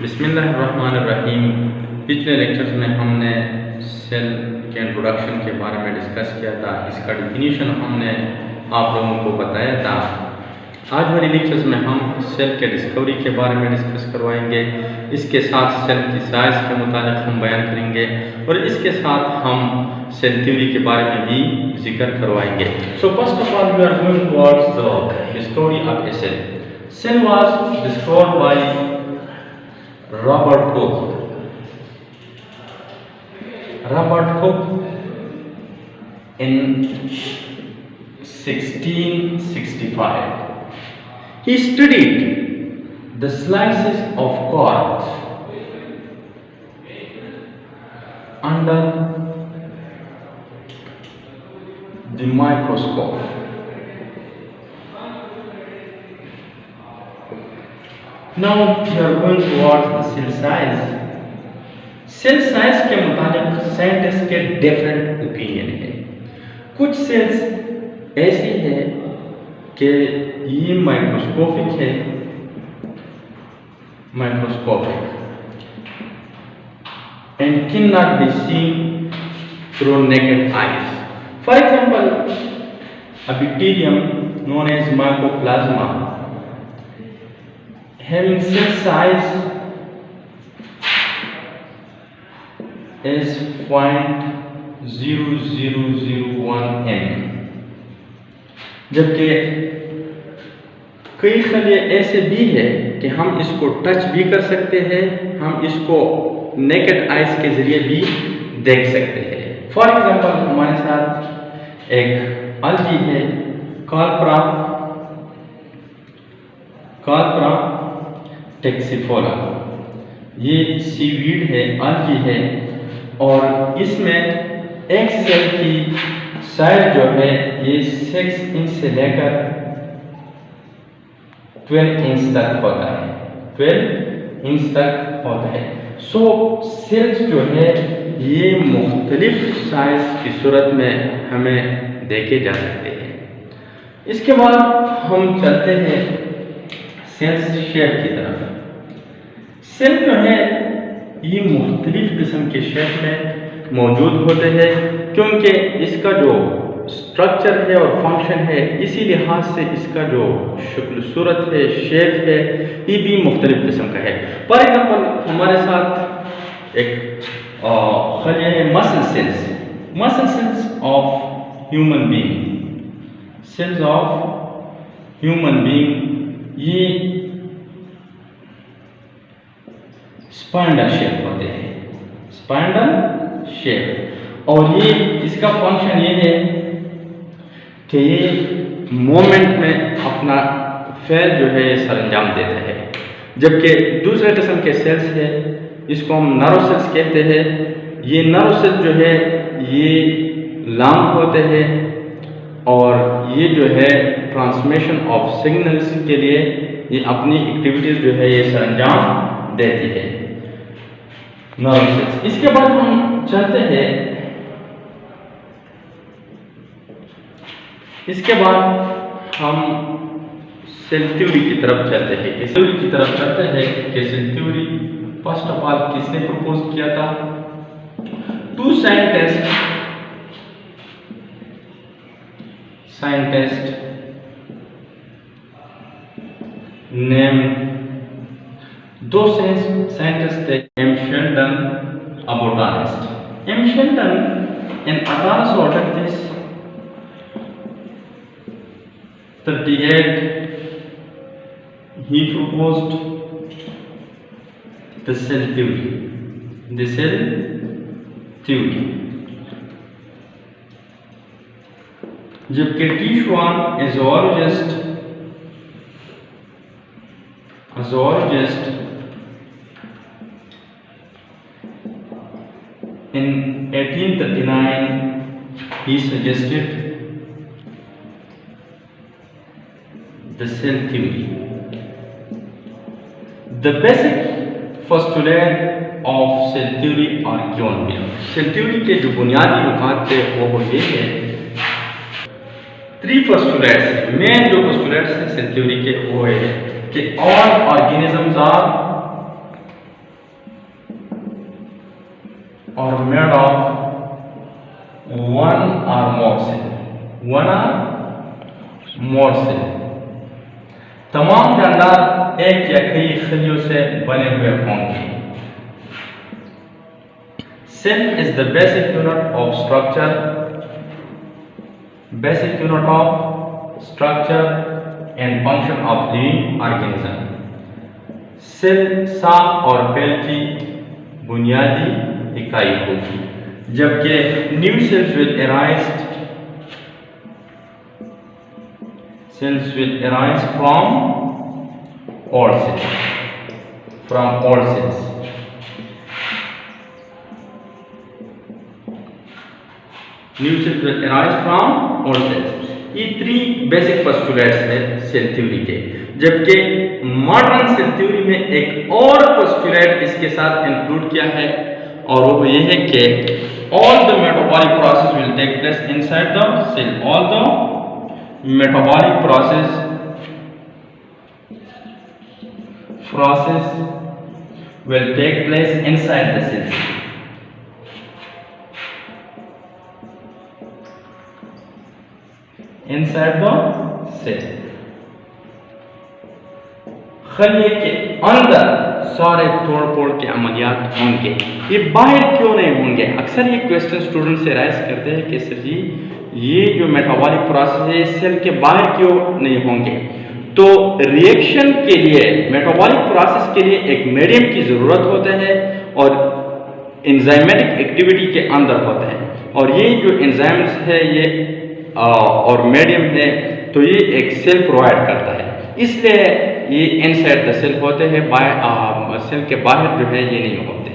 बिस्मिल्लाहिर्रहमानिर्रहीम। पिछले लेक्चर्स में हमने सेल के इंट्रोडक्शन के बारे में डिस्कस किया था। इसका डिफिनीशन हमने आप लोगों को बताया था। आज वाली लेक्चर्स में हम सेल के डिस्कवरी के बारे में डिस्कस करवाएंगे। इसके साथ सेल की साइज़ के मुताबिक हम बयान करेंगे और इसके साथ हम सेल थ्योरी के बारे में भी जिक्र करवाएंगे। So first of all we are going towards the discovery of a cell. Cell was discovered by Robert Hooke in 1665. He studied the slices of cork under the microscope. Now we are going towards the cell size. Cell size के मुताबिक scientist के different opinion है। कुछ sales ऐसी है कि ये microscopic है, and cannot be seen through naked eyes. For example, a bacterium known as Mycoplasma having cell size is 0.0001 m, जबकि कई खलिए ऐसे भी है कि हम इसको टच भी कर सकते हैं, हम इसको नेकेड आइज के जरिए भी देख सकते हैं। फॉर एग्जांपल हमारे साथ एक अलगी है कार्परा टेक्सिफोरा। ये सीवीड है, अलगी है, और इसमें एक सेल की साइज जो है ये 6 इंच से लेकर 12 इंच तक होता है। 12 इंच तक होता है। सो सेल्स जो है ये मुख्तलिफ साइज की सूरत में हमें देखे जा सकते हैं। इसके बाद हम चलते हैं सेल्स शेप की तरफ। सेल जो है ये मुख्तलिफ किस्म के शेप में मौजूद होते हैं, क्योंकि इसका जो स्ट्रक्चर है और फंक्शन है, इसी लिहाज से इसका जो शक्ल सूरत है, शेप है, ये भी मुख्तलिफ किस्म का है। फॉर एग्जांपल हमारे साथ एक खलिया है muscle cells of human being. Cells of human being ये स्पाइंडल शेप होते हैं, स्पाइंडल शेप, और ये इसका फंक्शन ये है कि ये मोमेंट में अपना फेल जो है सरंजाम देता है। जबकि दूसरे किस्म के सेल्स है, इसको हम नर्व सेल्स कहते हैं। ये नर्व सेल्स जो है ये लॉन्ग होते हैं और ये जो है ट्रांसमिशन ऑफ सिग्नल्स के लिए ये अपनी एक्टिविटीज जो है ये सरंजाम देती है, नर्व सेल्स। इसके बाद हम चलते हैं, इसके बाद हम सेल थ्योरी की तरफ चलते हैं। कि cell theory first of all किसने प्रपोज किया था? टू साइंटिस्ट नेम, दो साइंटिस्ट थे, एम शेल्डन और botanist. M Schleiden in 1838 he proposed the cell theory, जबकि T Schwann a zoologist in 1839 he suggested the cell theory. The basic postulate of cell theory are given below. Cell theory के जो बुनियादी नुकात थे वो ये है, 3 postulates, main जो postulates हैं सेल थ्योरी के वो है कि all organisms are or made of one or more cell, one or more cell। तमाम जानदार एक या कई खलियों से बने हुए होंगे। Cell is the basic unit of structure, and function of living organism। Cell साख और पेल की बुनियादी इकाई होगी, जबकि new cells will arise from old cells। New cells will arise from old cells। ये 3 बेसिक पोस्टुलेट्स है सेल थ्योरी के, जबकि मॉडर्न सेल थ्योरी में एक और पोस्टुलेट इसके साथ इंक्लूड किया है, और वो ये है कि all the metabolic process will take place inside the cell। all the metabolic process will take place inside the cell। inside the cell। खलिए के अंदर सारे तोड़ फोड़ के अमलियात होंगे, ये बाहर क्यों नहीं होंगे? अक्सर ये क्वेश्चन स्टूडेंट से राइज करते हैं कि सर जी ये जो मेटाबॉलिक प्रोसेस है सेल के बाहर क्यों नहीं होंगे? तो रिएक्शन के लिए, मेटाबॉलिक प्रोसेस के लिए एक मीडियम की ज़रूरत होता है, और एंजाइमेटिक एक्टिविटी के अंदर होता है, और ये जो एंजाइम्स है ये और मीडियम है, तो ये एक सेल प्रोवाइड करता है, इसलिए ये इनसाइड द सेल होते हैं, सेल के बाहर जो है ये नहीं होते।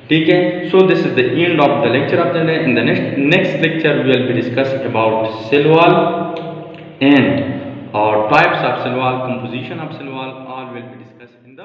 ठीक है, so this is the end of the lecture of the day. In the next lecture we will be discussing about cell wall and types of cell wall, composition of cell wall, all will be discussed in the